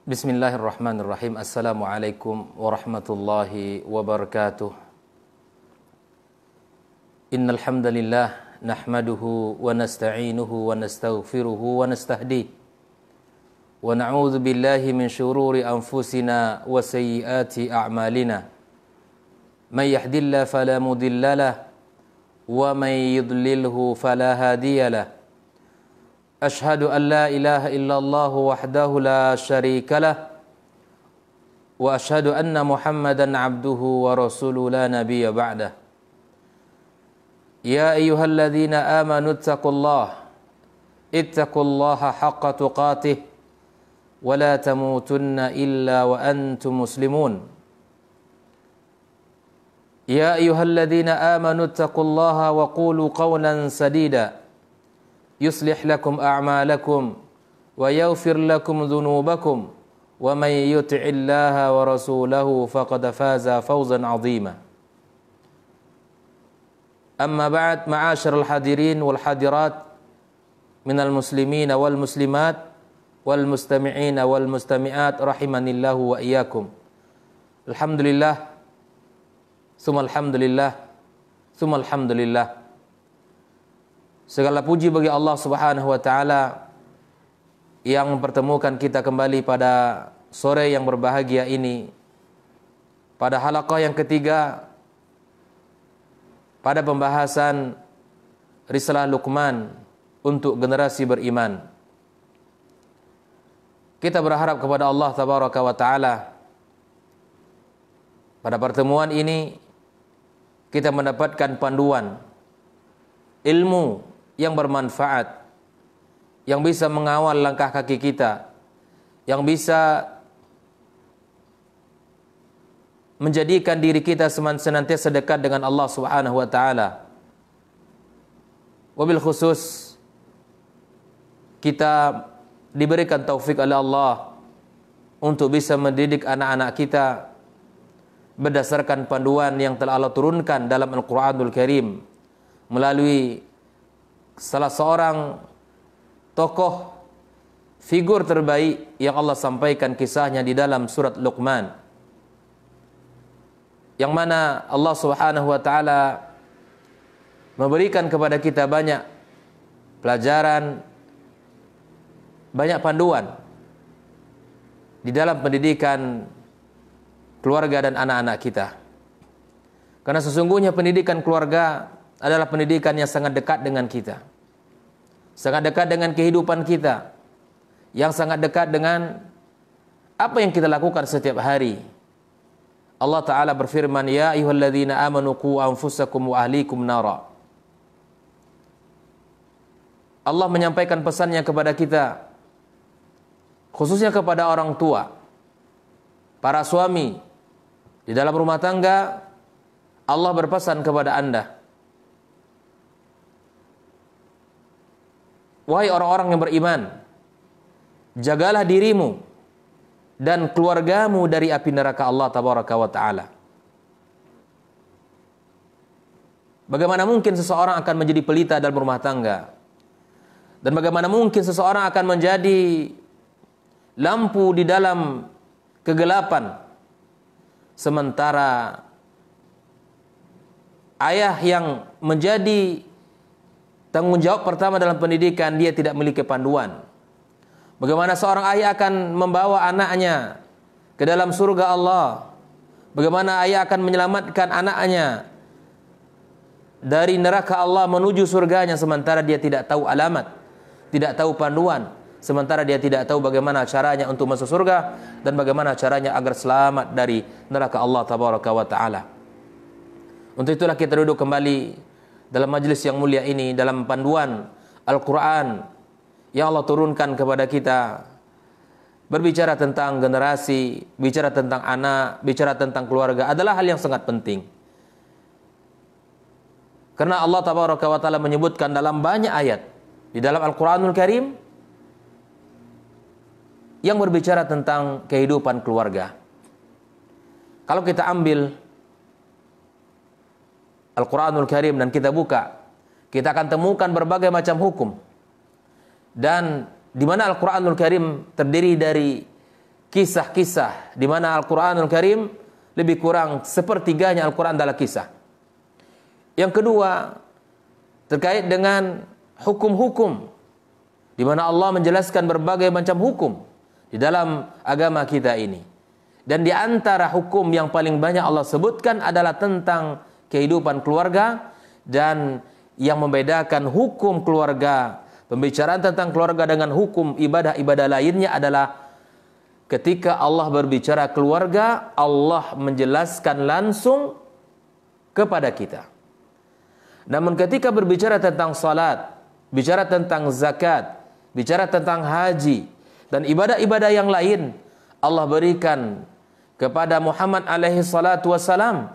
Bismillahirrahmanirrahim. Assalamualaikum warahmatullahi wabarakatuh. Innal hamdalillah nahmaduhu wa nasta'inuhu wa nastaghfiruhu wa nastahdihi wa na'udzu billahi min shururi anfusina wa sayyiati a'malina. May yahdihillahu fala mudhillalah wa may yudlilhu fala hadiyalah. Ashhadu an la ilaha illallah wahdahu la syarika lah wa ashhadu anna Muhammadan abduhu wa rasuluhu la nabiyya ba'dah. Ya ayyuhalladzina amanu ittaqullaha haqqa tuqatih wa la tamutunna illa wa antum muslimun. Ya ayyuhalladzina amanu ittaqullaha wa qulu qawlan sadida yuslih lakum a'malakum wa yaghfir lakum dhunubakum wa may yuti'illaha wa rasulahu faqad faza fawzan 'azima. Amma ba'd, ma'asyiral hadirin wal hadirat minal muslimina wal muslimat wal mustami'ina wal mustami'at rahimanillahu wa iyyakum. Alhamdulillah summa alhamdulillah summa alhamdulillah. Segala puji bagi Allah Subhanahu wa taala yang mempertemukan kita kembali pada sore yang berbahagia ini, pada halaqah yang ketiga pada pembahasan Risalah Luqman untuk generasi beriman. Kita berharap kepada Allah Tabaraka wa taala pada pertemuan ini kita mendapatkan panduan ilmu yang bermanfaat, yang bisa mengawal langkah kaki kita, yang bisa menjadikan diri kita senantiasa dekat dengan Allah Subhanahu wa taala. Wabil khusus kita diberikan taufik oleh Allah untuk bisa mendidik anak-anak kita berdasarkan panduan yang telah Allah turunkan dalam Al-Qur'anul Karim melalui salah seorang tokoh figur terbaik yang Allah sampaikan kisahnya di dalam surat Luqman, yang mana Allah Subhanahu wa taala memberikan kepada kita banyak pelajaran, banyak panduan di dalam pendidikan keluarga dan anak-anak kita. Karena sesungguhnya pendidikan keluarga adalah pendidikan yang sangat dekat dengan kita, sangat dekat dengan kehidupan kita, yang sangat dekat dengan apa yang kita lakukan setiap hari. Allah Ta'ala berfirman, Ya ayyuhalladzina amanu qu anfusakum wa ahlikum nara. Allah menyampaikan pesannya kepada kita, khususnya kepada orang tua, para suami di dalam rumah tangga. Allah berpesan kepada Anda, wahai orang-orang yang beriman, jagalah dirimu dan keluargamu dari api neraka Allah Tabaraka wa ta'ala. Bagaimana mungkin seseorang akan menjadi pelita dalam rumah tangga? Dan bagaimana mungkin seseorang akan menjadi lampu di dalam kegelapan, sementara ayah yang menjadi tanggung jawab pertama dalam pendidikan, dia tidak memiliki panduan? Bagaimana seorang ayah akan membawa anaknya ke dalam surga Allah? Bagaimana ayah akan menyelamatkan anaknya dari neraka Allah menuju surganya, sementara dia tidak tahu alamat, tidak tahu panduan, sementara dia tidak tahu bagaimana caranya untuk masuk surga dan bagaimana caranya agar selamat dari neraka Allah Tabaraka wa ta'ala. Untuk itulah kita duduk kembali dalam majlis yang mulia ini, dalam panduan Al-Quran yang Allah turunkan kepada kita, berbicara tentang generasi, bicara tentang anak, bicara tentang keluarga adalah hal yang sangat penting. Karena Allah Tabaraka wa ta'ala menyebutkan dalam banyak ayat di dalam Al-Quranul Karim yang berbicara tentang kehidupan keluarga. Kalau kita ambil Al-Quranul Karim dan kita buka, kita akan temukan berbagai macam hukum. Dan di mana Al-Quranul Karim terdiri dari kisah-kisah, di mana Al-Quranul Karim lebih kurang sepertiganya Al-Quran adalah kisah. Yang kedua, terkait dengan hukum-hukum, di mana Allah menjelaskan berbagai macam hukum di dalam agama kita ini. Dan di antara hukum yang paling banyak Allah sebutkan adalah tentang kehidupan keluarga, dan yang membedakan hukum keluarga, pembicaraan tentang keluarga dengan hukum ibadah-ibadah lainnya adalah ketika Allah berbicara keluarga, Allah menjelaskan langsung kepada kita. Namun ketika berbicara tentang salat, bicara tentang zakat, bicara tentang haji, dan ibadah-ibadah yang lain, Allah berikan kepada Muhammad alaihi salatu wassalam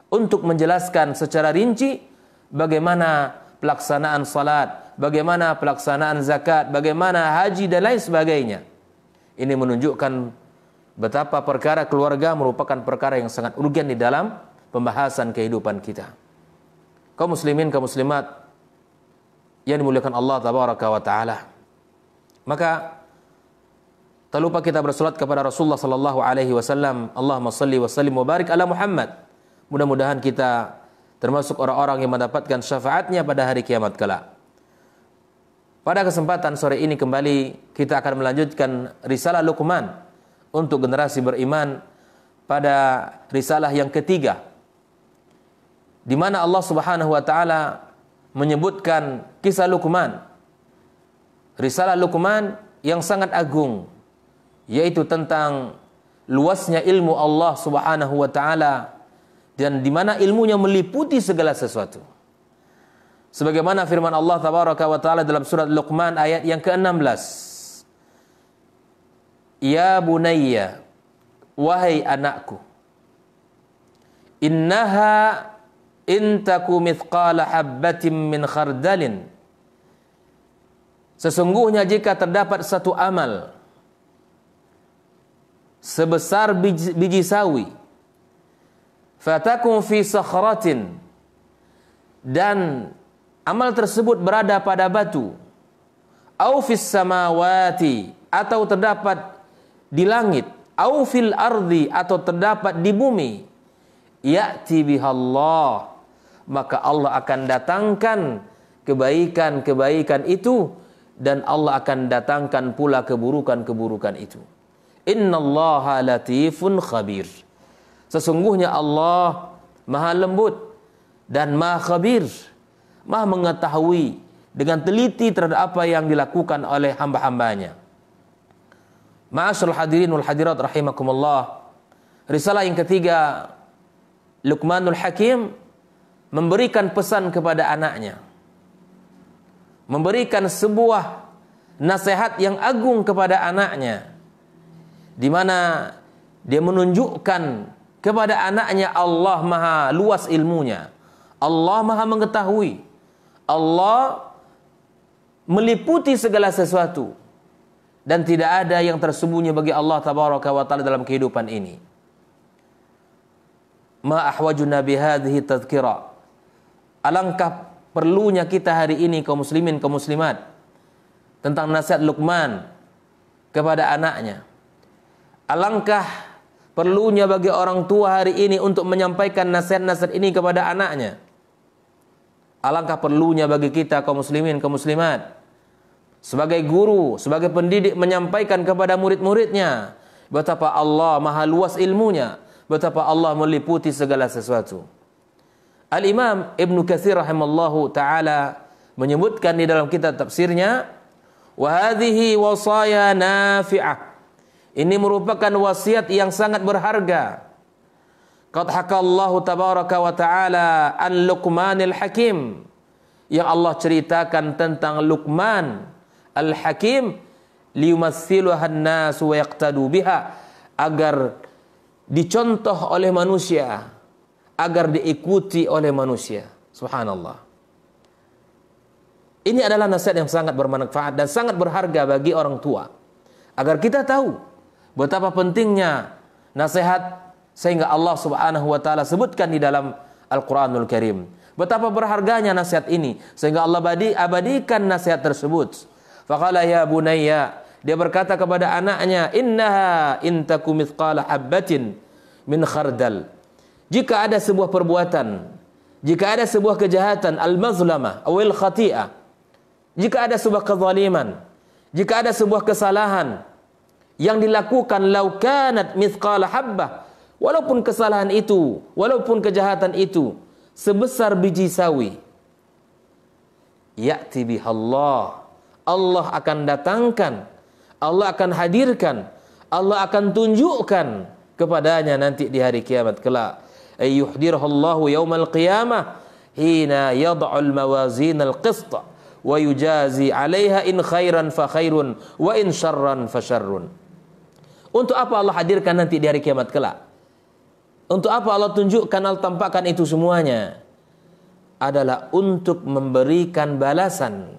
untuk menjelaskan secara rinci bagaimana pelaksanaan salat, bagaimana pelaksanaan zakat, bagaimana haji dan lain sebagainya. Ini menunjukkan betapa perkara keluarga merupakan perkara yang sangat urgen di dalam pembahasan kehidupan kita. Kaum muslimin, kaum muslimat yang dimuliakan Allah tabaraka wa taala. Maka tak lupa kita bersolat kepada Rasulullah sallallahu alaihi wasallam. Allahumma shalli wa sallim wa barik ala Muhammad. Mudah-mudahan kita termasuk orang-orang yang mendapatkan syafaatnya pada hari kiamat kelak. Pada kesempatan sore ini kembali kita akan melanjutkan risalah Luqman untuk generasi beriman pada risalah yang ketiga, di mana Allah Subhanahu wa taala menyebutkan kisah Luqman. Risalah Luqman yang sangat agung, yaitu tentang luasnya ilmu Allah Subhanahu wa taala, dan di mana ilmunya meliputi segala sesuatu. Sebagaimana firman Allah tabaraka wa taala dalam surat Luqman ayat yang ke-16. Ya bunayya, wahai anakku, innaha intaku mithqala habbatin min khardalin. Sesungguhnya jika terdapat satu amal sebesar biji sawi, fatakum fi sakhratin, dan amal tersebut berada pada batu, au fis samawati, atau terdapat di langit, au fil ardi, atau terdapat di bumi, ya'ti bihallah, maka Allah akan datangkan kebaikan-kebaikan itu, dan Allah akan datangkan pula keburukan-keburukan itu. Innallaha latifun khabir. Sesungguhnya Allah maha lembut dan maha khabir, maha mengetahui dengan teliti terhadap apa yang dilakukan oleh hamba-hambanya. Ma'asyiral hadirin wal hadirat rahimakumullah. Risalah yang ketiga, Luqmanul Hakim, memberikan pesan kepada anaknya, memberikan sebuah nasihat yang agung kepada anaknya, di mana dia menunjukkan kepada anaknya Allah maha luas ilmunya, Allah maha mengetahui, Allah meliputi segala sesuatu, dan tidak ada yang tersembunyi bagi Allah tabaraka wa taala dalam kehidupan ini. Ma ahwajuna bihadhihi tadhkira. Alangkah perlunya kita hari ini kaum muslimin, kaum muslimat, tentang nasihat Luqman kepada anaknya. Alangkah perlunya bagi orang tua hari ini untuk menyampaikan nasihat-nasihat ini kepada anaknya. Alangkah perlunya bagi kita kaum muslimin, kaum muslimat, sebagai guru, sebagai pendidik, menyampaikan kepada murid-muridnya betapa Allah maha luas ilmunya, betapa Allah meliputi segala sesuatu. Al-Imam Ibn Katsir rahimallahu ta'ala menyebutkan di dalam kitab tafsirnya, wa hadhihi wasaya nafi'ah. Ini merupakan wasiat yang sangat berharga. Qad hakallahu tabaraka wa ta'ala an Luqmanil Hakim, yang Allah ceritakan tentang Luqman Al-Hakim, liyumatsiluha an-nas wa yaqtadu biha, agar dicontoh oleh manusia, agar diikuti oleh manusia. Subhanallah. Ini adalah nasihat yang sangat bermanfaat dan sangat berharga bagi orang tua, agar kita tahu betapa pentingnya nasihat, sehingga Allah Subhanahu wa taala sebutkan di dalam Al-Qur'anul Karim betapa berharganya nasihat ini, sehingga Allah abadikan nasihat tersebut. Faqala ya bunayya, dia berkata kepada anaknya, innaha intaku mithqala habbatin min khardal. Jika ada sebuah perbuatan, jika ada sebuah kejahatan, al-mazlamah awil khati'ah, jika ada sebuah kezaliman, jika ada sebuah kesalahan yang dilakukan, lau kanat mithqala habbah, walaupun kesalahan itu, walaupun kejahatan itu sebesar biji sawi, ya'ti bihallah, Allah akan datangkan, Allah akan hadirkan, Allah akan tunjukkan kepadanya nanti di hari kiamat kelak. Ayyuhdirhallahu yaumal qiyamah hina yad'ul mawazin al-qist wa yujazi 'alaiha in khairan fa khairun wa in syarran fa syarrun. Untuk apa Allah hadirkan nanti di hari kiamat kelak? Untuk apa Allah tunjukkan, Allah tampakkan itu semuanya? Adalah untuk memberikan balasan.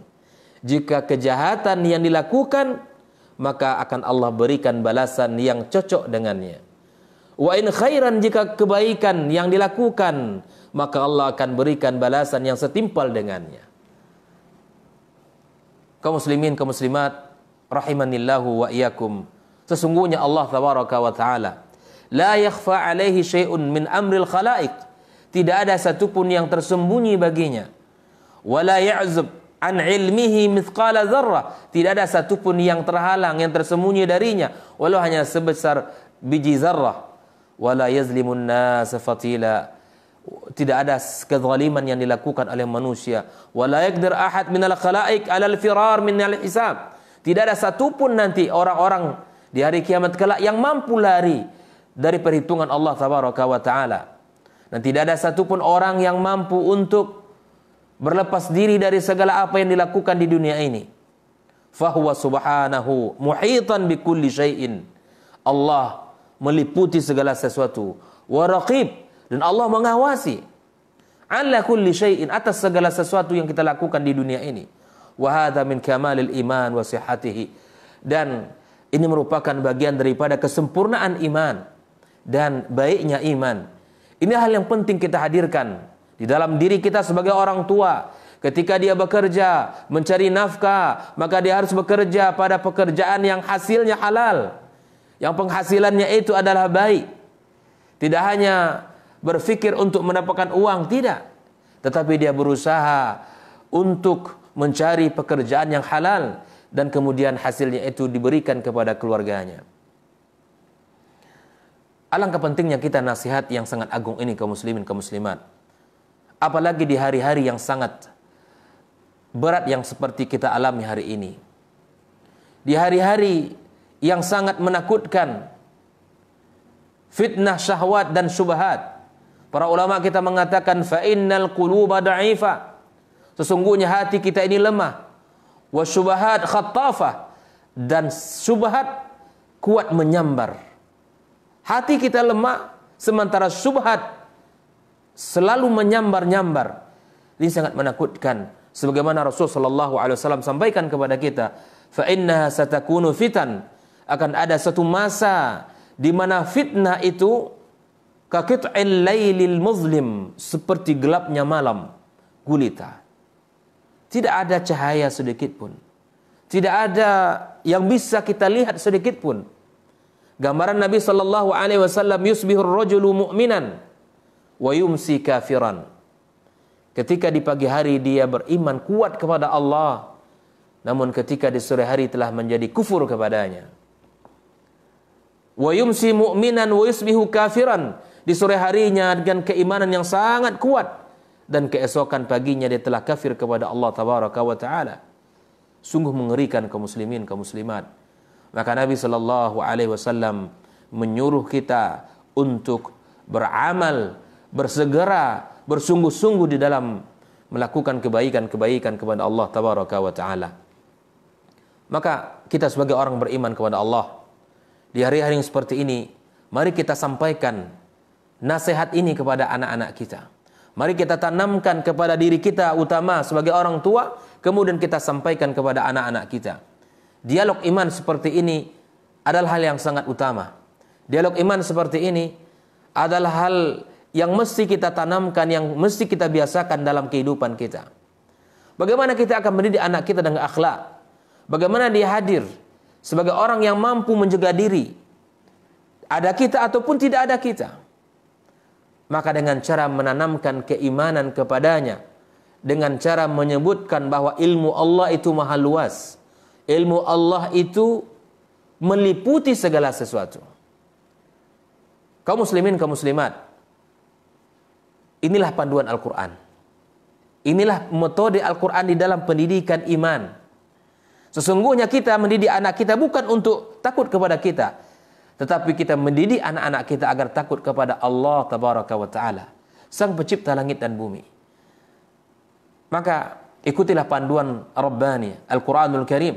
Jika kejahatan yang dilakukan, maka akan Allah berikan balasan yang cocok dengannya. Wa in khairan, jika kebaikan yang dilakukan, maka Allah akan berikan balasan yang setimpal dengannya. Kaum muslimin, kaum muslimat, rahimanillahu wa iyyakum. Sesungguhnya Allah tabaraka wa taala la yakhfa alaihi syai'un min amril khalaiq. Tidak ada satupun yang tersembunyi baginya. Wala ya'zub an ilmihi mithqala dzarrah. Tidak ada satupun yang terhalang, yang tersembunyi darinya, walau hanya sebesar biji zarrah. Wala yazlimun nas fatila. Tidak ada kezaliman yang dilakukan oleh manusia. Wala yaqdir ahad minal khalaiq 'alal firar min al-hisab. Tidak ada satupun nanti orang-orang di hari kiamat kelak yang mampu lari dari perhitungan Allah tabaraka wa taala. Dan tidak ada satupun orang yang mampu untuk berlepas diri dari segala apa yang dilakukan di dunia ini. Fahuwa subhanahu muhitan bikulli syai'in. Allah meliputi segala sesuatu. Wa raqib, dan Allah mengawasi ala kulli syai'in, atas segala sesuatu yang kita lakukan di dunia ini. Wa hadza min kamalil iman wa sihhatihi. Dan ini merupakan bagian daripada kesempurnaan iman dan baiknya iman. Ini hal yang penting kita hadirkan di dalam diri kita sebagai orang tua. Ketika dia bekerja, mencari nafkah, maka dia harus bekerja pada pekerjaan yang hasilnya halal, yang penghasilannya itu adalah baik. Tidak hanya berfikir untuk mendapatkan uang, tidak, tetapi dia berusaha untuk mencari pekerjaan yang halal, dan kemudian hasilnya itu diberikan kepada keluarganya. Alangkah pentingnya kita nasihat yang sangat agung ini kaum muslimin, kaum muslimat. Apalagi di hari-hari yang sangat berat yang seperti kita alami hari ini. Di hari-hari yang sangat menakutkan, fitnah syahwat dan syubhat. Para ulama kita mengatakan fa innal quluba da'ifa. Sesungguhnya hati kita ini lemah. Wa syubhat khattafah, dan syubhat kuat menyambar. Hati kita lemah, sementara syubhat selalu menyambar-nyambar. Ini sangat menakutkan. Sebagaimana Rasulullah SAW sampaikan kepada kita, fa innaha satakunu fitan, akan ada satu masa di mana fitnah itu kaqit'il lailil muzlim, seperti gelapnya malam gulita. Tidak ada cahaya sedikit pun. Tidak ada yang bisa kita lihat sedikit pun. Gambaran Nabi SAW, yusbihur rajulu mu'minan wa yumsi kafiran. Ketika di pagi hari dia beriman kuat kepada Allah, namun ketika di sore hari telah menjadi kufur kepadanya. Wa yumsi mu'minan wa yusbihu kafiran. Di sore harinya dengan keimanan yang sangat kuat, dan keesokan paginya dia telah kafir kepada Allah tabaraka wa taala. Sungguh mengerikan kaum muslimin, kaum muslimat. Maka Nabi SAW menyuruh kita untuk beramal, bersegera, bersungguh-sungguh di dalam melakukan kebaikan-kebaikan kepada Allah tabaraka wa taala. Maka kita sebagai orang beriman kepada Allah, di hari-hari yang seperti ini, mari kita sampaikan nasihat ini kepada anak-anak kita. Mari kita tanamkan kepada diri kita utama sebagai orang tua, kemudian kita sampaikan kepada anak-anak kita. Dialog iman seperti ini adalah hal yang sangat utama. Dialog iman seperti ini adalah hal yang mesti kita tanamkan, yang mesti kita biasakan dalam kehidupan kita. Bagaimana kita akan mendidik anak kita dengan akhlak? Bagaimana dia hadir sebagai orang yang mampu menjaga diri, ada kita ataupun tidak ada kita. Maka dengan cara menanamkan keimanan kepadanya, dengan cara menyebutkan bahwa ilmu Allah itu maha luas, ilmu Allah itu meliputi segala sesuatu. Kaum muslimin, kaum muslimat, inilah panduan Al-Quran. Inilah metode Al-Quran di dalam pendidikan iman. Sesungguhnya kita mendidik anak kita bukan untuk takut kepada kita, tetapi kita mendidik anak-anak kita agar takut kepada Allah Tabaraka wa Ta'ala, Sang Pencipta langit dan bumi. Maka ikutilah panduan Rabbani, Al-Quranul Karim.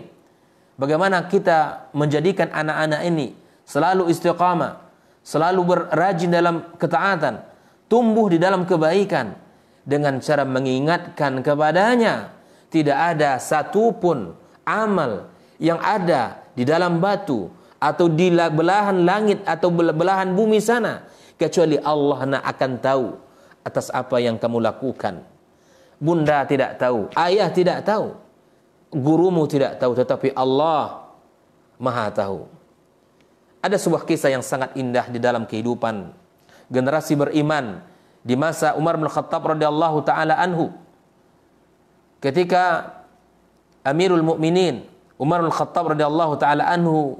Bagaimana kita menjadikan anak-anak ini selalu istiqamah, selalu berrajin dalam ketaatan, tumbuh di dalam kebaikan, dengan cara mengingatkan kepadanya tidak ada satupun amal yang ada di dalam batu atau di belahan langit atau belahan bumi sana, kecuali Allah akan tahu atas apa yang kamu lakukan. Bunda tidak tahu, ayah tidak tahu, gurumu tidak tahu, tetapi Allah Maha tahu. Ada sebuah kisah yang sangat indah di dalam kehidupan generasi beriman di masa Umar bin Khattab radhiyallahu taala anhu. Ketika Amirul Mukminin Umar bin Khattab radhiyallahu taala anhu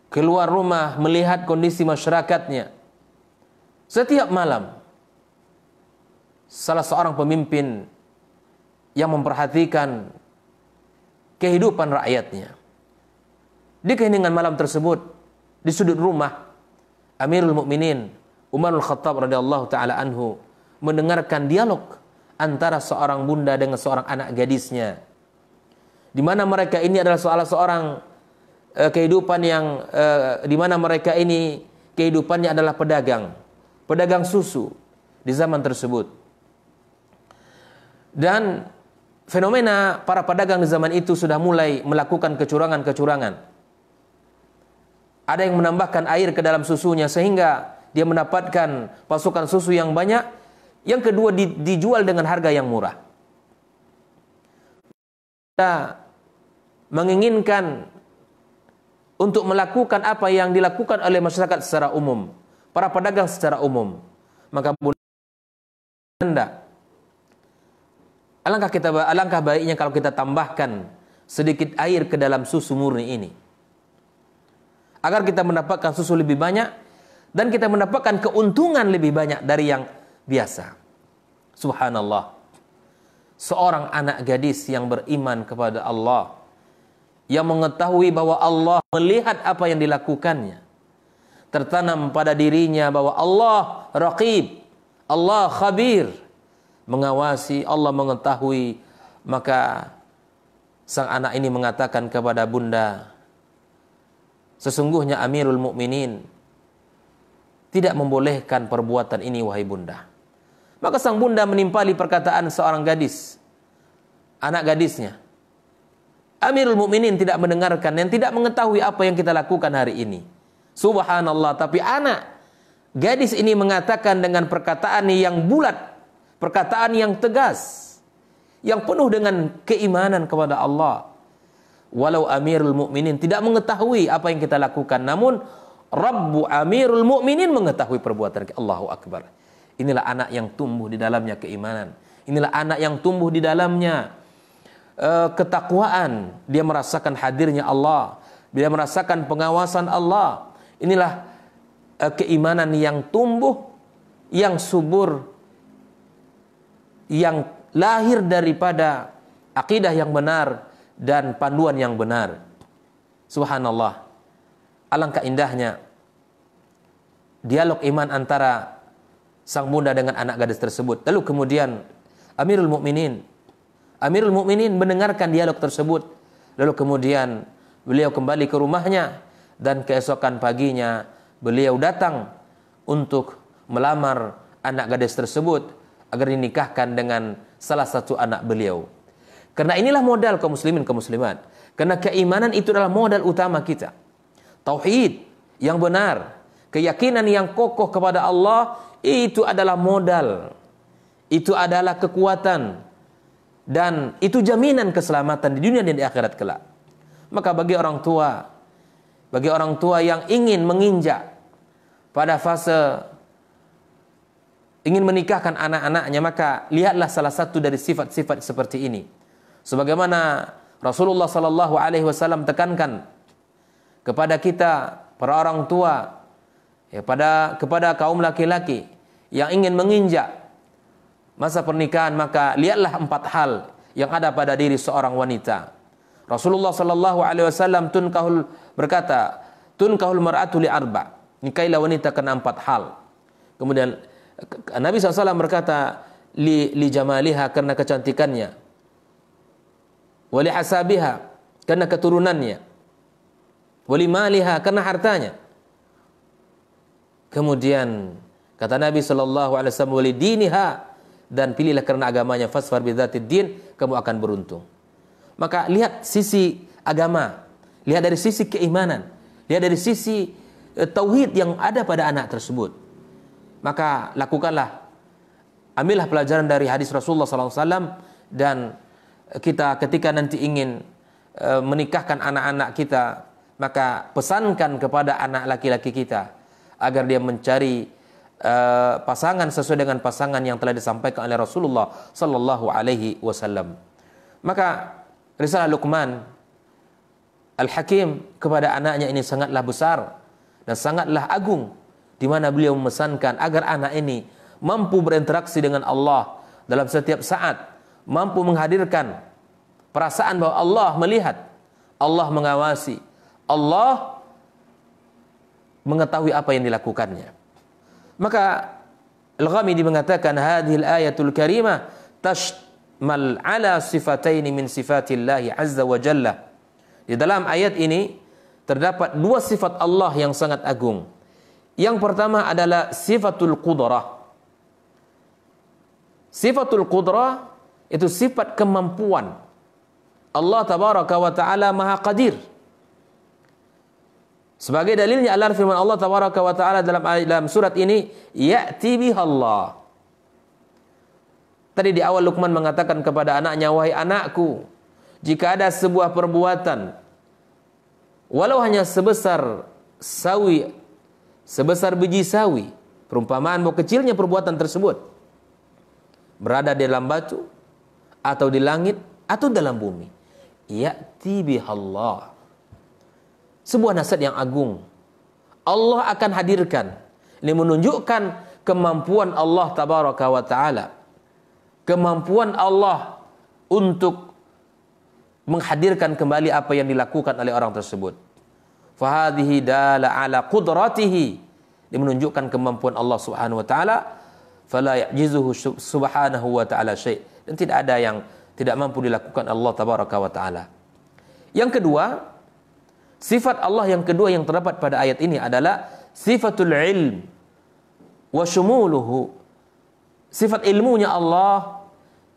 keluar rumah melihat kondisi masyarakatnya, setiap malam salah seorang pemimpin yang memperhatikan kehidupan rakyatnya, di keheningan malam tersebut, di sudut rumah, Amirul Mukminin Umar bin Khattab radhiyallahu taala anhu mendengarkan dialog antara seorang bunda dengan seorang anak gadisnya, di mana mereka ini adalah salah seorang kehidupan yang di mana mereka ini kehidupannya adalah pedagang susu di zaman tersebut. Dan fenomena para pedagang di zaman itu sudah mulai melakukan kecurangan-kecurangan. Ada yang menambahkan air ke dalam susunya sehingga dia mendapatkan pasukan susu yang banyak. Yang kedua, dijual dengan harga yang murah. Kita menginginkan untuk melakukan apa yang dilakukan oleh masyarakat secara umum, para pedagang secara umum. Maka Bunda, alangkah baiknya kalau kita tambahkan sedikit air ke dalam susu murni ini, agar kita mendapatkan susu lebih banyak dan kita mendapatkan keuntungan lebih banyak dari yang biasa. Subhanallah. Seorang anak gadis yang beriman kepada Allah, yang mengetahui bahwa Allah melihat apa yang dilakukannya, tertanam pada dirinya bahwa Allah Raqib, Allah Khabir, mengawasi, Allah mengetahui. Maka sang anak ini mengatakan kepada bunda, sesungguhnya Amirul Mukminin tidak membolehkan perbuatan ini, wahai bunda. Maka sang bunda menimpali perkataan seorang gadis, anak gadisnya. Amirul Mukminin tidak mendengarkan dan tidak mengetahui apa yang kita lakukan hari ini. Subhanallah, tapi anak gadis ini mengatakan dengan perkataan yang bulat, perkataan yang tegas, yang penuh dengan keimanan kepada Allah. Walau Amirul Mukminin tidak mengetahui apa yang kita lakukan, namun Rabbu Amirul Mukminin mengetahui perbuatan kita. Allahu Akbar. Inilah anak yang tumbuh di dalamnya keimanan. Inilah anak yang tumbuh di dalamnya ketakwaan. Dia merasakan hadirnya Allah, dia merasakan pengawasan Allah. Inilah keimanan yang tumbuh, yang subur, yang lahir daripada akidah yang benar dan panduan yang benar. Subhanallah. Alangkah indahnya dialog iman antara sang bunda dengan anak gadis tersebut. Lalu kemudian Amirul Mukminin mendengarkan dialog tersebut. Lalu kemudian beliau kembali ke rumahnya, dan keesokan paginya beliau datang untuk melamar anak gadis tersebut agar dinikahkan dengan salah satu anak beliau. Karena inilah modal kaum muslimin, kaum muslimat. Karena keimanan itu adalah modal utama kita. Tauhid yang benar, keyakinan yang kokoh kepada Allah, itu adalah modal. Itu adalah kekuatan. Dan itu jaminan keselamatan di dunia dan di akhirat kelak. Maka bagi orang tua yang ingin menginjak pada fase ingin menikahkan anak-anaknya, maka lihatlah salah satu dari sifat-sifat seperti ini. Sebagaimana Rasulullah sallallahu alaihi wasallam tekankan kepada kita para orang tua, ya, kepada kaum laki-laki yang ingin menginjak masa pernikahan, maka lihatlah 4 hal yang ada pada diri seorang wanita. Rasulullah sallallahu alaihi wasallam berkata, tunkahul mar'atu li 4. Nikailah wanita kena 4 hal. Kemudian Nabi SAW berkata, li jamaliha, karena kecantikannya, wali hasabiha, karena keturunannya, wali maliha, karena hartanya. Kemudian kata Nabi SAW, wali diniha, dan pilihlah karena agamanya, fasfar bidzatid din, kamu akan beruntung. Maka lihat sisi agama, lihat dari sisi keimanan, lihat dari sisi tauhid yang ada pada anak tersebut. Maka lakukanlah, ambillah pelajaran dari hadis Rasulullah SAW, dan kita ketika nanti ingin menikahkan anak-anak kita, maka pesankan kepada anak laki-laki kita agar dia mencari pasangan sesuai dengan pasangan yang telah disampaikan oleh Rasulullah sallallahu alaihi wasallam. Maka risalah Luqman Al-Hakim kepada anaknya ini sangatlah besar dan sangatlah agung, di mana beliau memesankan agar anak ini mampu berinteraksi dengan Allah dalam setiap saat, mampu menghadirkan perasaan bahwa Allah melihat, Allah mengawasi, Allah mengetahui apa yang dilakukannya. Maka Al-Ghamidi mengatakan, hadhil ayatul karimah tashmal ala sifataini min sifatillahi azza wa jalla. Di dalam ayat ini terdapat 2 sifat Allah yang sangat agung. Yang pertama adalah sifatul qudrah. Sifatul qudrah itu sifat kemampuan. Allah tabaraka wa ta'ala maha qadir. Sebagai dalilnya adalah firman Allah tabaraka wa ta'ala dalam surat ini, ya'ti bihallah. Tadi di awal Luqman mengatakan kepada anaknya, wahai anakku, jika ada sebuah perbuatan walau hanya sebesar sawi, sebesar biji sawi, perumpamaan bahwa kecilnya perbuatan tersebut berada di dalam batu atau di langit atau dalam bumi, ya'ti bihallah. Sebuah nasihat yang agung. Allah akan hadirkan. Ini menunjukkan kemampuan Allah tabaraka wa ta'ala, kemampuan Allah untuk menghadirkan kembali apa yang dilakukan oleh orang tersebut. Fahadhihi dala ala qudratihi, dia menunjukkan kemampuan Allah Subhanahu wa taala. Fala ya'jizuhu subhanahu wa ta'ala syai', dan tidak ada yang tidak mampu dilakukan Allah tabaraka wa taala. Yang kedua, sifat Allah yang kedua yang terdapat pada ayat ini adalah sifatul ilm wa syumuluhu. Sifat ilmunya Allah,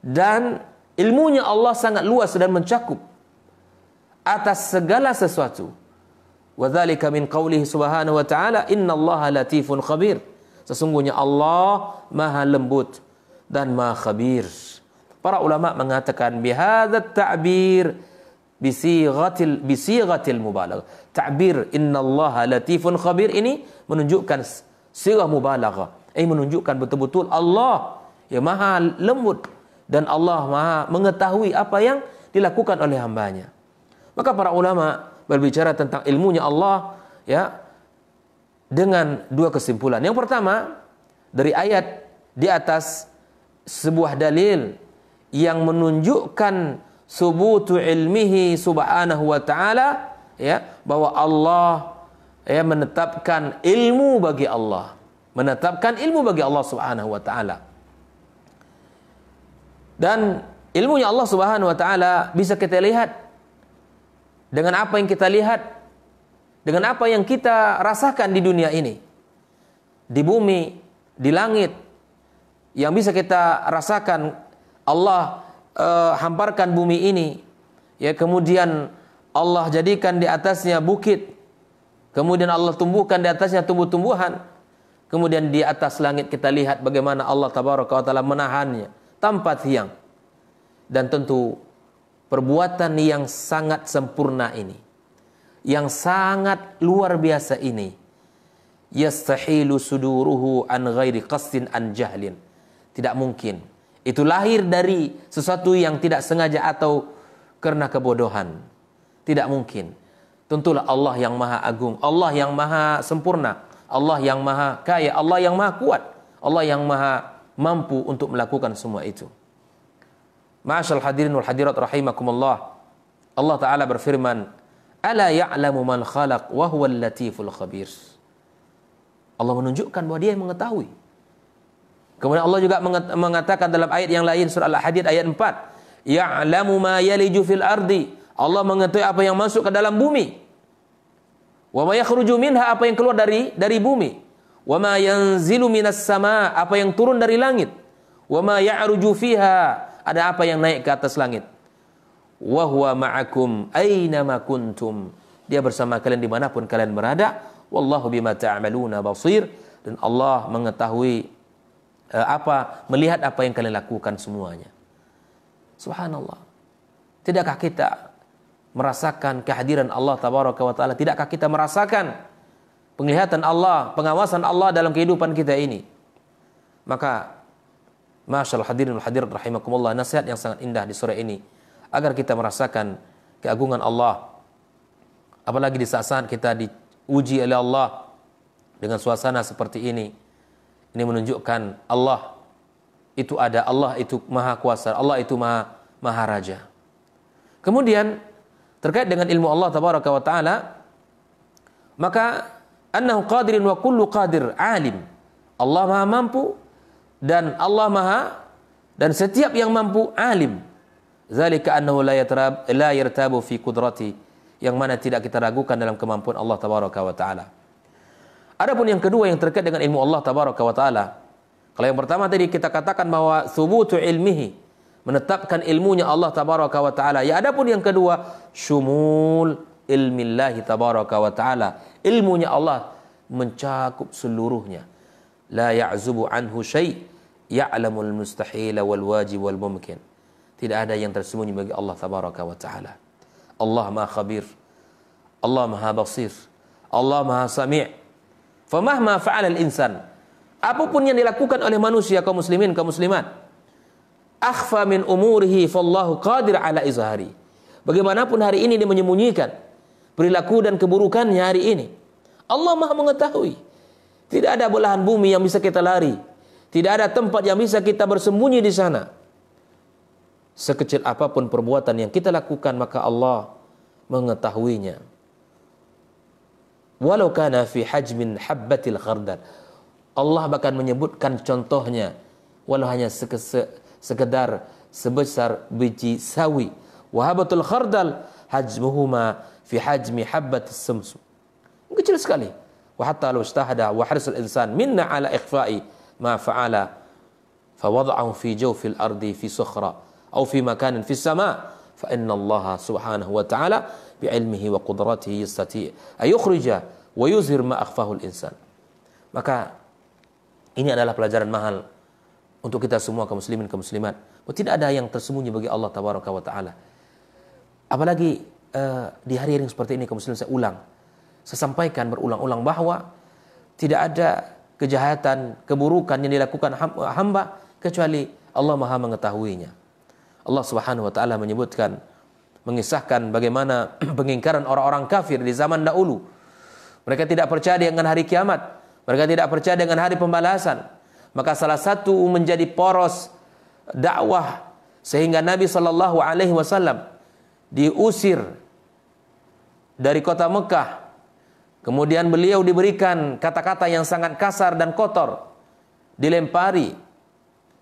dan ilmunya Allah sangat luas dan mencakup atas segala sesuatu. Wa dzalika min qoulihi subhanahu wa ta'ala, innallaha latifun khabir. Sesungguhnya Allah maha lembut dan maha khabir. Para ulama mengatakan bihadzat ta'bir bisighatil mubalaghah. Ta'bir innallaha latifun khabir ini menunjukkan sirah mubalaghah, menunjukkan betul-betul Allah yang maha lembut dan Allah maha mengetahui apa yang dilakukan oleh hambanya. Maka para ulama berbicara tentang ilmunya Allah, ya, dengan 2 kesimpulan. Yang pertama, dari ayat di atas sebuah dalil yang menunjukkan subutu ilmihi subhanahu wa ta'ala, ya, bahwa Allah, ya, menetapkan ilmu bagi Allah, menetapkan ilmu bagi Allah subhanahu wa ta'ala. Dan ilmunya Allah subhanahu wa ta'ala bisa kita lihat dengan apa yang kita lihat, dengan apa yang kita rasakan di dunia ini, di bumi, di langit, yang bisa kita rasakan. Allah hamparkan bumi ini, ya, kemudian Allah jadikan di atasnya bukit, kemudian Allah tumbuhkan di atasnya tumbuh-tumbuhan, kemudian di atas langit kita lihat bagaimana Allah tabaraka wa ta'ala menahannya tanpa tiang. Dan tentu perbuatan yang sangat sempurna ini, yang sangat luar biasa ini, yastahilu suduruhu an ghairi qasdin an jahlin. Tidak mungkin. Itu lahir dari sesuatu yang tidak sengaja atau karena kebodohan. Tidak mungkin. Tentulah Allah yang maha agung, Allah yang maha sempurna, Allah yang maha kaya, Allah yang maha kuat, Allah yang maha mampu untuk melakukan semua itu. Ma'asyal hadirin wal hadirat rahimakumullah. Allah Ta'ala berfirman, "Ala ya'lamu man khalaq wa huwal latiful khabir." Allah menunjukkan bahwa Dia yang mengetahui. Kemudian Allah juga mengatakan dalam ayat yang lain, surah Al-Hadid ayat 4, "Ya'lamu ma yaliju fil ardi." Allah mengetahui apa yang masuk ke dalam bumi. "Wa ma yakhruju minha," apa yang keluar dari bumi. "Wa ma yanzilu minas sama," apa yang turun dari langit. "Wa ma ya'ruju fiha," ada apa yang naik ke atas langit. "Wa huwa ma'akum aina ma kuntum." Dia bersama kalian dimanapun kalian berada. "Wallahu bima ta'maluna basir." Dan Allah mengetahui melihat apa yang kalian lakukan semuanya. Subhanallah. Tidakkah kita merasakan kehadiran Allah Tabaraka wa Ta'ala? Tidakkah kita merasakan penglihatan Allah, pengawasan Allah dalam kehidupan kita ini? Maka Masyaallah hadirin wal hadirat rahimakumullah, nasihat yang sangat indah di sore ini agar kita merasakan keagungan Allah. Apalagi di saat-saat kita diuji oleh Allah dengan suasana seperti ini. Ini menunjukkan Allah itu ada, Allah itu maha kuasa, Allah itu maha raja. Kemudian terkait dengan ilmu Allah Tabaraka wa Ta'ala, maka annahu qadirun wa kullu qadir alim. Allah maha mampu dan Allah maha, dan setiap yang mampu alim. Zalika annahu la yartabu fi qudrati, yang mana tidak kita ragukan dalam kemampuan Allah Tabaraka wa Ta'ala. Adapun yang kedua yang terkait dengan ilmu Allah Tabaraka wa Ta'ala, kalau yang pertama tadi kita katakan bahwa thubutu ilmihi, menetapkan ilmunya Allah Tabaraka wa Ta'ala. Ya, adapun yang kedua, syumul ilmillahi Tabaraka wa Ta'ala, ilmunya Allah mencakup seluruhnya. La ya'zubu anhu syai' ya'lamul mustahil wal wajib wal mumkin. Tidak ada yang tersembunyi bagi Allah Tabaraka wa Ta'ala. Allah maha khabir, Allah maha basir, Allah maha sami'. Famahma fa'ala al-insan, apapun yang dilakukan oleh manusia, kaum muslimin, kaum muslimat, akhfa min umurihi fallahu qadir ala izhari. Bagaimanapun hari ini dia menyembunyikan perilaku dan keburukannya hari ini, Allah maha mengetahui. Tidak ada belahan bumi yang bisa kita lari, tidak ada tempat yang bisa kita bersembunyi di sana. Sekecil apapun perbuatan yang kita lakukan, maka Allah mengetahuinya. Walau kana fi hajmin habbatil khardal. Allah bahkan menyebutkan contohnya, walau hanya sekedar sebesar biji sawi. Wahabatul khardal hajmuhuma fi hajmi habbatis samsum. Kecil sekali. Wa hatta law istahada wa harisul insan minna ala ikhfa'i ma fa'ala fawada'ahu fi jawfil ardi fi sukhra aw fi makanin fi sama, fa inna Allah subhanahu wa ta'ala bi'ilmihi wa qudratihi yastati' ayukhrija wa yuzhir ma akhfahu al-insan. Maka ini adalah pelajaran mahal untuk kita semua kaum muslimin, kaum muslimat. Tidak ada yang tersembunyi bagi Allah Tabaraka wa Ta'ala. Apalagi di hari yang seperti ini, kaum muslimin, saya sampaikan berulang-ulang bahwa tidak ada kejahatan, keburukan yang dilakukan hamba kecuali Allah maha mengetahuinya. Allah Subhanahu wa Ta'ala menyebutkan, mengisahkan bagaimana pengingkaran orang-orang kafir di zaman dahulu. Mereka tidak percaya dengan hari kiamat, mereka tidak percaya dengan hari pembalasan. Maka salah satu menjadi poros dakwah sehingga Nabi SAW diusir dari kota Mekah. Kemudian beliau diberikan kata-kata yang sangat kasar dan kotor, dilempari,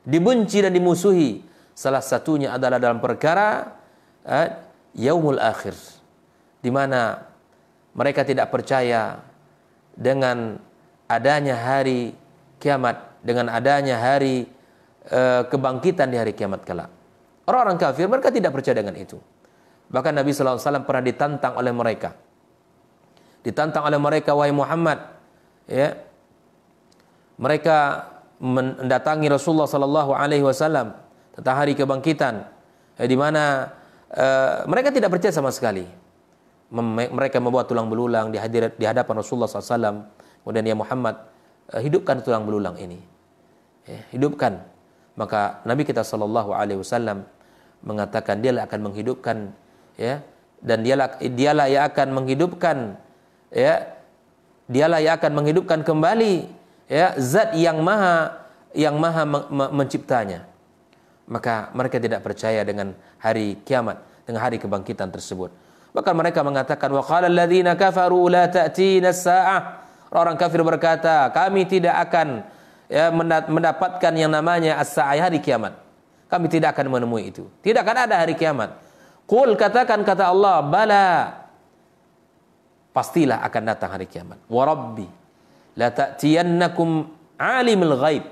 dibenci dan dimusuhi. Salah satunya adalah dalam perkara yaumul akhir, di mana mereka tidak percaya dengan adanya hari kiamat, dengan adanya hari kebangkitan di hari kiamat kelak. Orang-orang kafir, mereka tidak percaya dengan itu. Bahkan Nabi SAW pernah ditantang oleh mereka. Ditantang oleh mereka, wahai Muhammad, ya, mereka mendatangi Rasulullah SAW tentang hari kebangkitan, di mana mereka tidak percaya sama sekali. Mereka membawa tulang belulang di hadapan Rasulullah SAW. Kemudian, ya Muhammad, hidupkan tulang belulang ini. Ya, hidupkan. Maka Nabi kita SAW mengatakan dialah akan menghidupkan, ya, dan dialah yang akan menghidupkan, ya, dialah yang akan menghidupkan kembali, ya, zat yang maha menciptanya. Maka mereka tidak percaya dengan hari kiamat, dengan hari kebangkitan tersebut. Bahkan mereka mengatakan, wa qala alladziina kafaru la ta'tina as-saa'ah. Orang kafir berkata, kami tidak akan, ya, mendapatkan yang namanya as-saa'ah, hari kiamat. Kami tidak akan menemui itu. Tidak akan ada hari kiamat. Qul, katakan, kata Allah, bala, pastilah akan datang hari kiamat. Wa rabbi la ta'tiyannakum alimul ghaib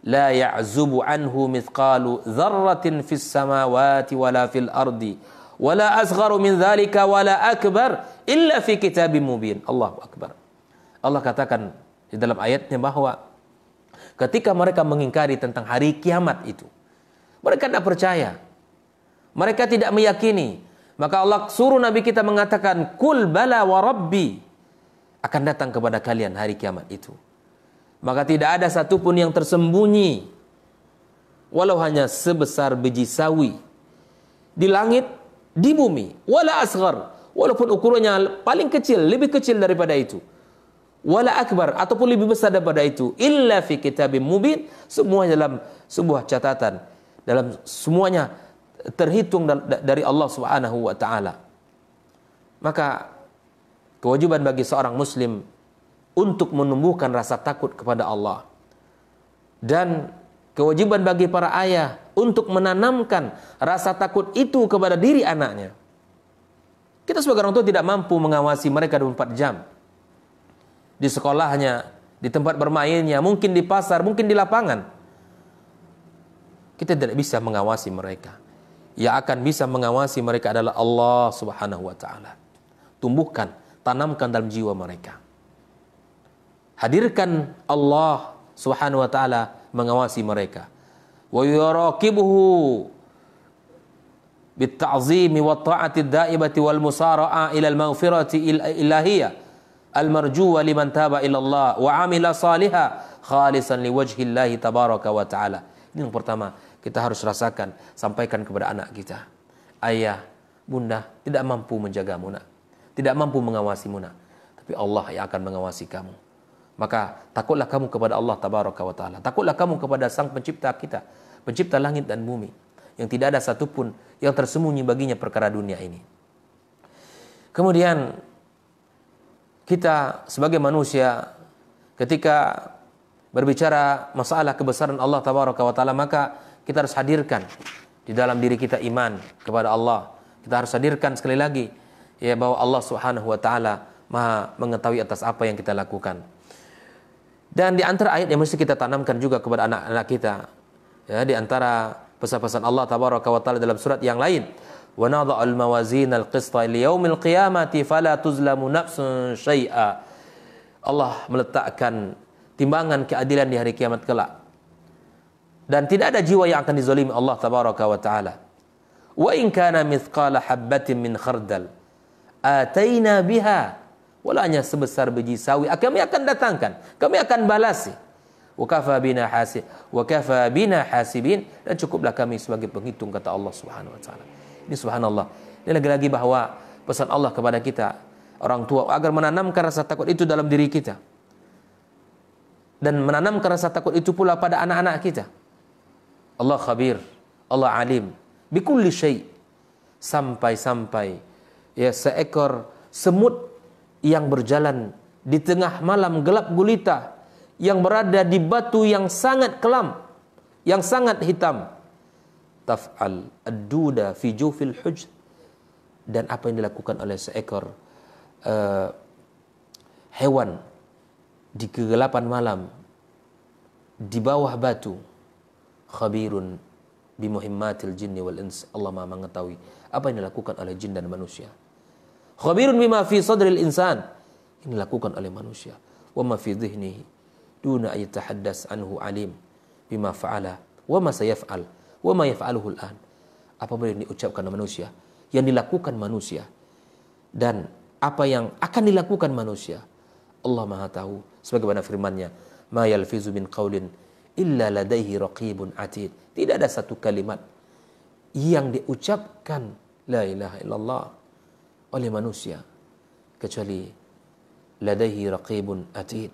la ya'zubu anhu mithqalu dzarratin fis samawati wala fil ardi wala asgharu min dzalika wala akbar illa fi kitabim mubin. Allahu akbar. Allah katakan di dalam ayatnya bahwa ketika mereka mengingkari tentang hari kiamat itu, mereka tidak percaya, mereka tidak meyakini. Maka Allah suruh Nabi kita mengatakan, kul bala wa rabbi, akan datang kepada kalian hari kiamat itu. Maka tidak ada satupun yang tersembunyi, walau hanya sebesar biji sawi, di langit, di bumi, wala asghar, walaupun ukurannya paling kecil, lebih kecil daripada itu, wala akbar, ataupun lebih besar daripada itu, illa fi kitabim mubin, semuanya dalam sebuah catatan, dalam semuanya terhitung dari Allah Subhanahu wa taala. Maka kewajiban bagi seorang muslim untuk menumbuhkan rasa takut kepada Allah, dan kewajiban bagi para ayah untuk menanamkan rasa takut itu kepada diri anaknya. Kita sebagai orang tua tidak mampu mengawasi mereka 24 jam. Di sekolahnya, di tempat bermainnya, mungkin di pasar, mungkin di lapangan. Kita tidak bisa mengawasi mereka. Yang akan bisa mengawasi mereka adalah Allah Subhanahu wa taala. Tumbuhkan, tanamkan dalam jiwa mereka. Hadirkan Allah Subhanahu wa taala mengawasi mereka. Wa yuraqibuhu bitta'zimi wa ta'ati ad-da'ibati wal musara'a ila al-maghfirati ilahiyah al-marjuwa liman taba ila Allah wa 'amila salihan khalisan liwajhi Allah tabaraka wa ta'ala. Ini yang pertama kita harus rasakan, sampaikan kepada anak kita. Ayah, bunda tidak mampu menjagamu, nak. Tidak mampu mengawasimu, nak. Tapi Allah yang akan mengawasi kamu. Maka takutlah kamu kepada Allah tabaraka wa ta'ala. Takutlah kamu kepada Sang Pencipta kita, Pencipta langit dan bumi, yang tidak ada satupun yang tersembunyi baginya perkara dunia ini. Kemudian kita sebagai manusia, ketika berbicara masalah kebesaran Allah tabaraka wa ta'ala, maka kita harus hadirkan di dalam diri kita iman kepada Allah. Kita harus hadirkan sekali lagi, ya, bahwa Allah Subhanahu wa taala Maha mengetahui atas apa yang kita lakukan. Dan di antara ayat yang mesti kita tanamkan juga kepada anak-anak kita, ya, di antara pesan-pesan Allah tabaraka wa taala dalam surat yang lain, wa nadha'ul mawazinal qista liyaumil qiyamati fala tuzlamu nafsun syai'a. Allah meletakkan timbangan keadilan di hari kiamat kelak, dan tidak ada jiwa yang akan dizalimi Allah tabaraka wa taala. Wa in kana mithqala habbatin min khardal ataina biha, wala hanya sebesar biji sawi kami akan datangkan, kami akan balasi. Wa kafa bina hasibin, dan cukuplah kami sebagai penghitung, kata Allah Subhanahu wa taala. Ini subhanallah. Ini lagi-lagi bahwa pesan Allah kepada kita orang tua agar menanamkan rasa takut itu dalam diri kita, dan menanamkan rasa takut itu pula pada anak-anak kita. Allah khabir, Allah alim bikulli syai', sampai-sampai, ya, seekor semut yang berjalan di tengah malam gelap gulita, yang berada di batu yang sangat kelam, yang sangat hitam, taf'al ad-duda fi jufil hujr, dan apa yang dilakukan oleh seekor hewan di kegelapan malam di bawah batu. Khabirun bimuhimmatil jinni wal ins, Allah Maha mengetahui apa yang dilakukan oleh jin dan manusia. Khabirun bima fi sadril insan, ini dilakukan oleh manusia. Wa ma fi dhihnihi duna ay yatahaddas anhu alim bima fa'ala wa ma sayaf'al wa ma yaf'aluhu al'an. apa yang diucapkan manusia, yang dilakukan manusia, dan apa yang akan dilakukan manusia. Allah Maha tahu. Sebagaimana firman-Nya, "Ma yalfizu min qaulin illa ladaihi raqibun atid." Tidak ada satu kalimat yang diucapkan la ilaha illallah oleh manusia kecuali ladaihi raqibun atid.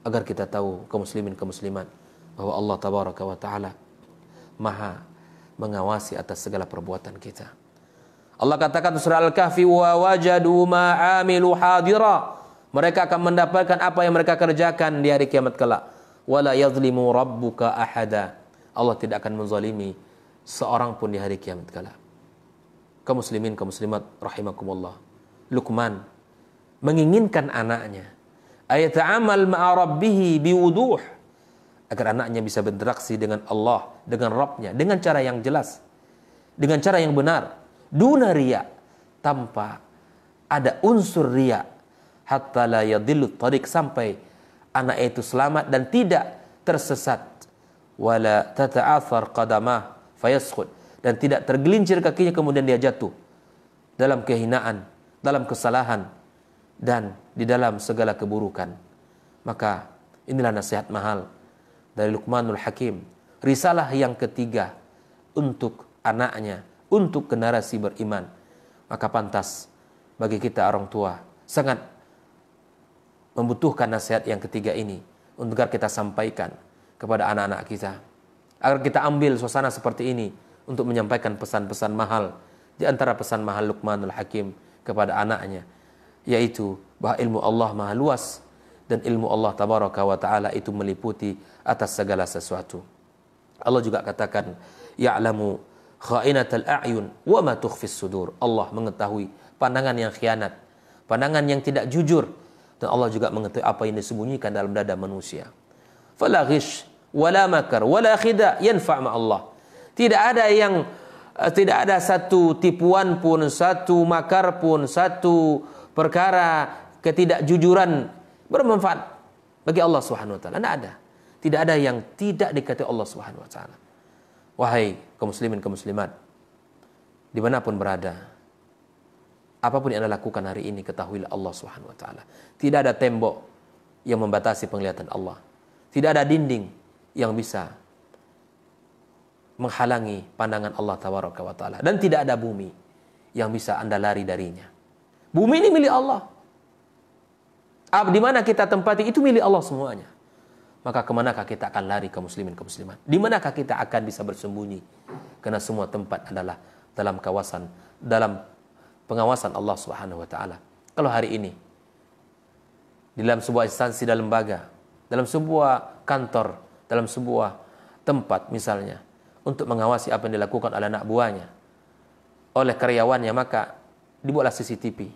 Agar kita tahu, kaum muslimin kaum muslimat, bahwa Allah tabaraka wa taala Maha mengawasi atas segala perbuatan kita. Allah katakan di surah Al-Kahfi, "Wa wajadu ma 'amilu hadira." Mereka akan mendapatkan apa yang mereka kerjakan di hari kiamat kelak. "Wala yadhlimu rabbuka ahada." Allah tidak akan menzalimi seorang pun di hari kiamat kelak. Kaum muslimin kaum muslimat rahimakumullah, Luqman menginginkan anaknya ayata'amal ma'a rabbih biwuduh, agar anaknya bisa berinteraksi dengan Allah, dengan Rabbnya, dengan cara yang jelas, dengan cara yang benar, duna riya, tanpa ada unsur riya, hatta la yadillu tariq, sampai anak itu selamat dan tidak tersesat, wala tata'athar qadamah fayaskhud, dan tidak tergelincir kakinya kemudian dia jatuh dalam kehinaan, dalam kesalahan, dan di dalam segala keburukan. Maka inilah nasihat mahal dari Luqmanul Hakim, risalah yang ketiga untuk anaknya, untuk generasi beriman. Maka pantas bagi kita orang tua sangat membutuhkan nasihat yang ketiga ini agar kita sampaikan kepada anak-anak kita, agar kita ambil suasana seperti ini untuk menyampaikan pesan-pesan mahal. Di antara pesan mahal Luqmanul Hakim kepada anaknya, yaitu bahwa ilmu Allah maha luas dan ilmu Allah tabaraka wa ta'ala itu meliputi atas segala sesuatu. Allah juga katakan, "Ya'lamu kha'inatal a'yun wa ma tukhfis sudur." Allah mengetahui pandangan yang khianat, pandangan yang tidak jujur, dan Allah juga mengetahui apa yang disembunyikan dalam dada manusia. Fala ghish wala makar wala khida yanfa' ma Allah. Tidak ada satu tipuan pun, satu makar pun, satu perkara ketidakjujuran bermanfaat bagi Allah Subhanahu wa taala. Tidak ada. Tidak ada yang tidak dikatakan Allah Subhanahu wa taala. Wahai kaum muslimin kaum muslimat, dimanapun berada, apapun yang Anda lakukan hari ini, ketahuilah Allah Subhanahu wa taala. Tidak ada tembok yang membatasi penglihatan Allah. Tidak ada dinding yang bisa menghalangi pandangan Allah tabaraka wa taala, dan tidak ada bumi yang bisa Anda lari darinya. Bumi ini milik Allah. Di mana kita tempati itu milik Allah semuanya. Maka kemanakah kita akan lari kaum muslimin kaum muslimat? Di manakah kita akan bisa bersembunyi? Karena semua tempat adalah dalam pengawasan Allah Subhanahu wa taala. Kalau hari ini di dalam sebuah instansi dan lembaga, dalam sebuah kantor, dalam sebuah tempat misalnya, untuk mengawasi apa yang dilakukan oleh anak buahnya, oleh karyawannya, maka dibuatlah CCTV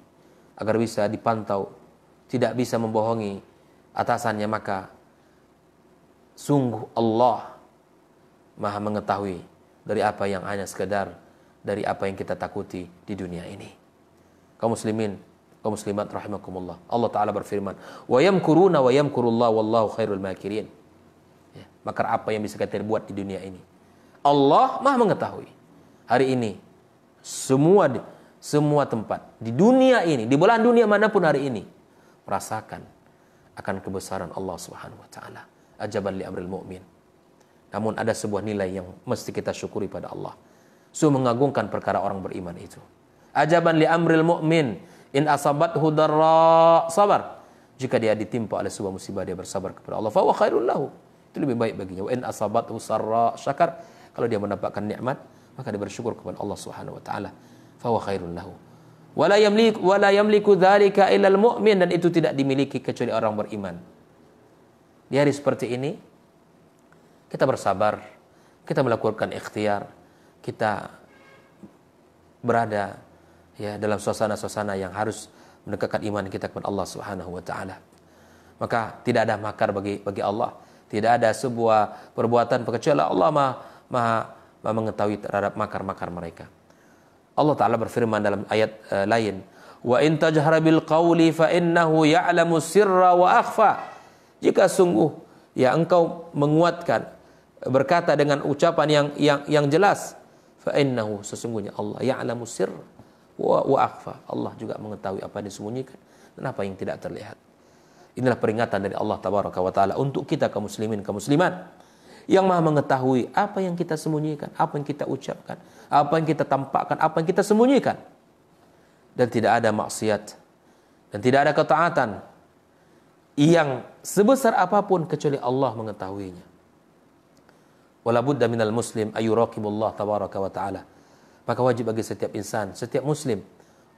agar bisa dipantau, tidak bisa membohongi atasannya. Maka sungguh Allah Maha mengetahui dari apa yang hanya sekedar dari apa yang kita takuti di dunia ini. Kaum muslimin, kaum muslimat rahimakumullah, Allah Ta'ala berfirman, "Wa yamkuruna wa yamkurullah wallahu khairul makirin." Ya, maka apa yang bisa kita buat di dunia ini, Allah Maha mengetahui. Hari ini semua tempat di dunia ini, di belahan dunia manapun hari ini, merasakan akan kebesaran Allah Subhanahu wa taala. Ajaban li amril mu'min. Namun ada sebuah nilai yang mesti kita syukuri pada Allah. Mengagungkan perkara orang beriman itu. Ajaban li amril mu'min, in asabathu darra sabar. Jika dia ditimpa oleh sebuah musibah, dia bersabar kepada Allah, fa huwa khairul lahu. Itu lebih baik baginya. Wa in asabathu sarra syakar. Kalau dia mendapatkan nikmat, maka dia bersyukur kepada Allah Subhanahu wa taala, fa huwa khairul lahu. Wala yamliku dzalika illal mu'min, dan itu tidak dimiliki kecuali orang beriman. Di hari seperti ini kita bersabar, kita melakukan ikhtiar, kita berada ya dalam suasana-suasana yang harus mendekatkan iman kita kepada Allah Subhanahu wa taala. Maka tidak ada makar bagi Allah, tidak ada sebuah perbuatan kecuali Allah Maha mengetahui terhadap makar-makar mereka. Allah Ta'ala berfirman dalam ayat lain, "Wa in tajhara bil qawli fa innahu ya'lamu sirra wa akhfa." Jika sungguh ya engkau menguatkan berkata dengan ucapan yang jelas, fa innahu sesungguhnya Allah ya'lamu sirr wa akhfa. Allah juga mengetahui apa yang disembunyikan dan apa yang tidak terlihat. Inilah peringatan dari Allah tabaraka wa taala untuk kita kaum muslimin kaum muslimat yang Maha mengetahui apa yang kita sembunyikan, apa yang kita ucapkan, apa yang kita tampakkan, apa yang kita sembunyikan. Dan tidak ada maksiat dan tidak ada ketaatan yang sebesar apapun kecuali Allah mengetahuinya. Wala budda minal muslim ayyuraqibullah tabaraka wa taala. Maka wajib bagi setiap insan, setiap muslim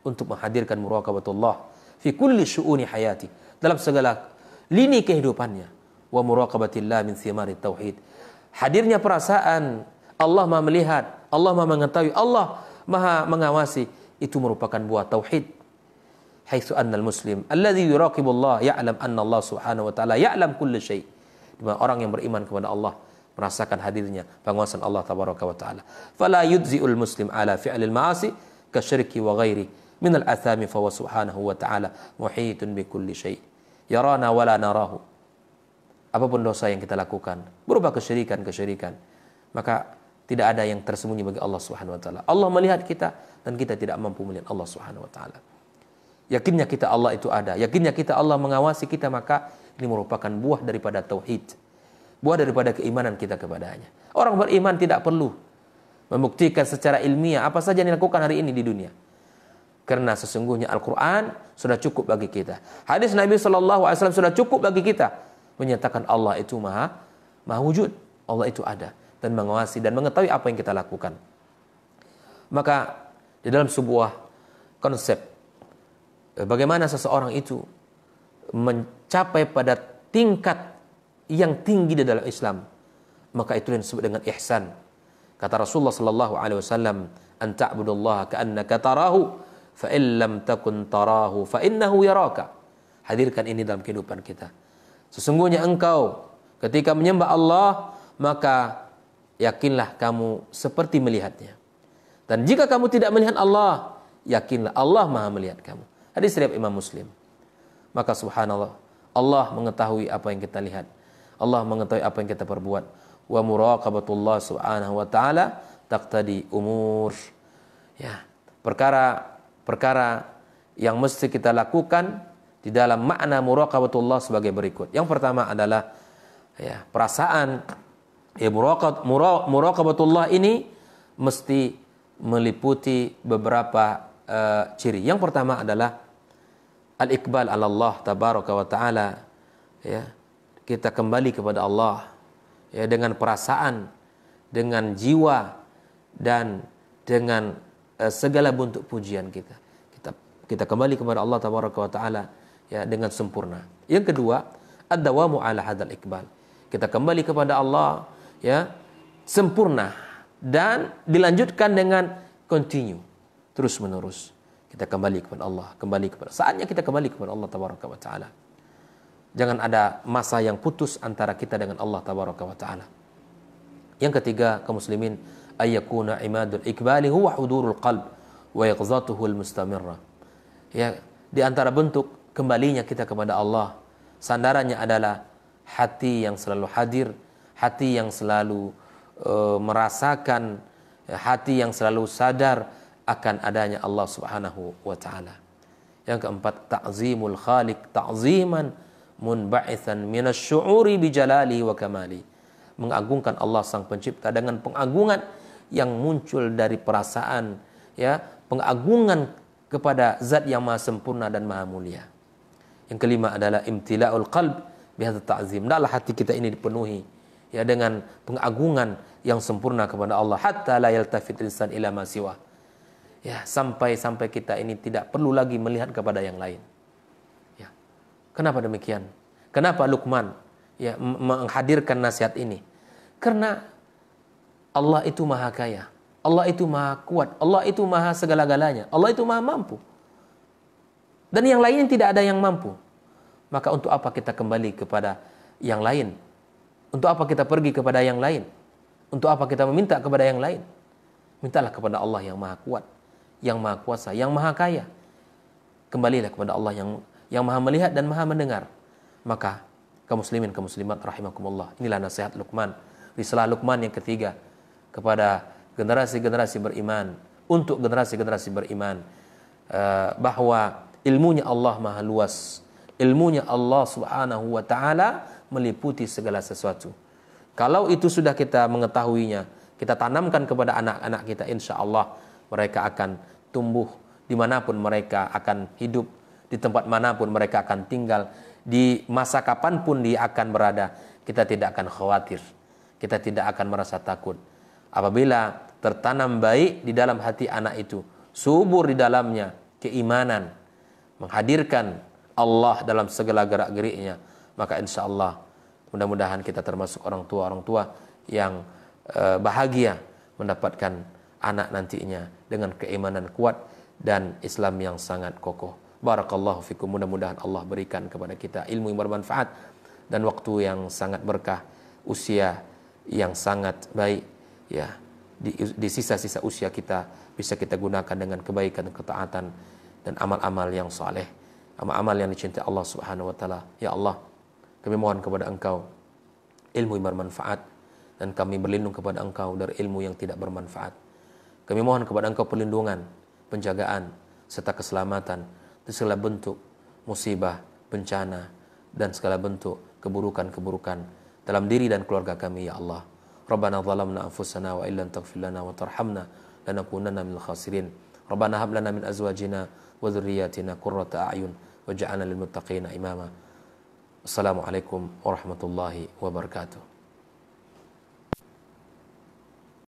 untuk menghadirkan muraqabatullah fi kulli syu'uni hayati, dalam segala lini kehidupannya. Wa muraqabatillah min thimarit tauhid. Hadirnya perasaan Allah Maha melihat, Allah Maha mengetahui, Allah Maha mengawasi, itu merupakan buah tauhid. Haitsu annal muslim alladhi yuraqibullah ya'lam anna Allah subhanahu wa ta'ala ya'lam kulli syai'. Di mana orang yang beriman kepada Allah merasakan hadirnya penguasaan Allah tabaraka wa taala. Fala yudzi'ul muslim ala fi'lil ma'asi kasyirki wa ghairi min al-athami fa huwa subhanahu wa ta'ala muhitun bi kulli syai'. Yarana wala narahu. Apapun dosa yang kita lakukan berupa kesyirikan, maka tidak ada yang tersembunyi bagi Allah Subhanahu wa taala. Allah melihat kita dan kita tidak mampu melihat Allah Subhanahu wa taala. Yakinnya kita Allah itu ada, yakinnya kita Allah mengawasi kita, maka ini merupakan buah daripada tauhid. Buah daripada keimanan kita kepadanya. Orang beriman tidak perlu membuktikan secara ilmiah apa saja yang dilakukan hari ini di dunia. Karena sesungguhnya Al-Quran sudah cukup bagi kita. Hadis Nabi SAW sudah cukup bagi kita. Menyatakan Allah itu maha wujud. Allah itu ada dan mengawasi dan mengetahui apa yang kita lakukan. Maka di dalam sebuah konsep bagaimana seseorang itu mencapai pada tingkat yang tinggi di dalam Islam, maka itu yang disebut dengan ihsan. Kata Rasulullah sallallahu alaihi wasallam, "An ta'budallaha ka'annaka tarahu, fa in lam takun tarahu fa innahu yaraka." Hadirkan ini dalam kehidupan kita. Sesungguhnya engkau ketika menyembah Allah, maka yakinlah kamu seperti melihatnya. Dan jika kamu tidak melihat Allah, yakinlah Allah Maha melihat kamu. Hadis riwayat Imam Muslim. Maka subhanallah, Allah mengetahui apa yang kita lihat. Allah mengetahui apa yang kita perbuat. Wa muraqabatullah subhanahu wa ta'ala taqtadi umur. Ya, perkara yang mesti kita lakukan di dalam makna muraqabatullah sebagai berikut. Yang pertama adalah perasaan muraqabatullah ini mesti meliputi beberapa ciri. Yang pertama adalah al-iqbal ala Allah tabaraka wa ta'ala. Kita kembali kepada Allah dengan perasaan, dengan jiwa, dan dengan segala bentuk pujian kita. Kita kembali kepada Allah tabaraka wa ta'ala dengan sempurna. Yang kedua, ad-dawamu ala hadzal iqbal. Kita kembali kepada Allah sempurna dan dilanjutkan dengan continue, terus menerus. Kita kembali kepada Allah, saatnya kita kembali kepada Allah tabaraka wa ta'ala. Jangan ada masa yang putus antara kita dengan Allah tabaraka wa ta'ala. Yang ketiga, kaum muslimin, ayyakuna imadul iqbali huwa hudurul qalb wa yaqzatuhu al-mustamirrah. Di antara bentuk kembalinya kita kepada Allah, sandarannya adalah hati yang selalu hadir, hati yang selalu merasakan, hati yang selalu sadar akan adanya Allah Subhanahu wa ta'ala. Yang keempat, ta'zimul khaliq ta'ziman munba'ithan minasyu'uri bijalalihi wa kamali. Mengagungkan Allah sang pencipta dengan pengagungan yang muncul dari perasaan, pengagungan kepada zat yang maha sempurna dan maha mulia. Yang kelima adalah imtila'ul qalb bihadza ta'zim. Hendaklah hati kita ini dipenuhi dengan pengagungan yang sempurna kepada Allah, hatta la yaltafit lisan ila ma siwa. Sampai kita ini tidak perlu lagi melihat kepada yang lain. Kenapa demikian? Kenapa Luqman menghadirkan nasihat ini? Karena Allah itu maha kaya, Allah itu maha kuat, Allah itu maha segala-galanya, Allah itu maha mampu. Dan yang lain tidak ada yang mampu. Maka untuk apa kita kembali kepada yang lain? Untuk apa kita pergi kepada yang lain? Untuk apa kita meminta kepada yang lain? Mintalah kepada Allah yang maha kuat, yang maha kuasa, yang maha kaya. Kembalilah kepada Allah yang maha melihat dan maha mendengar. Maka kaum muslimin, kaum muslimat rahimakumullah, inilah nasihat Luqman, risalah Luqman yang ketiga kepada generasi-generasi beriman, untuk generasi-generasi beriman, bahwa ilmunya Allah maha luas, ilmunya Allah subhanahu wa ta'ala meliputi segala sesuatu. Kalau itu sudah kita mengetahuinya, kita tanamkan kepada anak-anak kita, insya Allah mereka akan tumbuh dimanapun mereka akan hidup, di tempat manapun mereka akan tinggal, di masa kapanpun dia akan berada, kita tidak akan khawatir, kita tidak akan merasa takut. Apabila tertanam baik di dalam hati anak itu, subur di dalamnya keimanan, menghadirkan Allah dalam segala gerak-geriknya, maka insya Allah mudah-mudahan kita termasuk orang tua yang bahagia mendapatkan anak nantinya dengan keimanan kuat dan Islam yang sangat kokoh. Barakallahu fikum. Mudah-mudahan Allah berikan kepada kita ilmu yang bermanfaat dan waktu yang sangat berkah, usia yang sangat baik, ya, di sisa-sisa usia kita bisa kita gunakan dengan kebaikan, ketaatan dan amal-amal yang saleh, amal-amal yang dicintai Allah Subhanahu wa taala. Ya Allah, kami mohon kepada Engkau ilmu yang bermanfaat dan kami berlindung kepada Engkau dari ilmu yang tidak bermanfaat. Kami mohon kepada Engkau perlindungan, penjagaan serta keselamatan dari segala bentuk musibah, bencana dan segala bentuk keburukan-keburukan dalam diri dan keluarga kami, ya Allah. Rabbana zalamna anfusana wa illam taghfir lana wa tarhamna lanakunanna minal khasirin. Rabbana hab lana min azwajina wa dhurriyyatina qurrata a'yun waj'alna lil muttaqina imama. Assalamualaikum warahmatullahi wabarakatuh.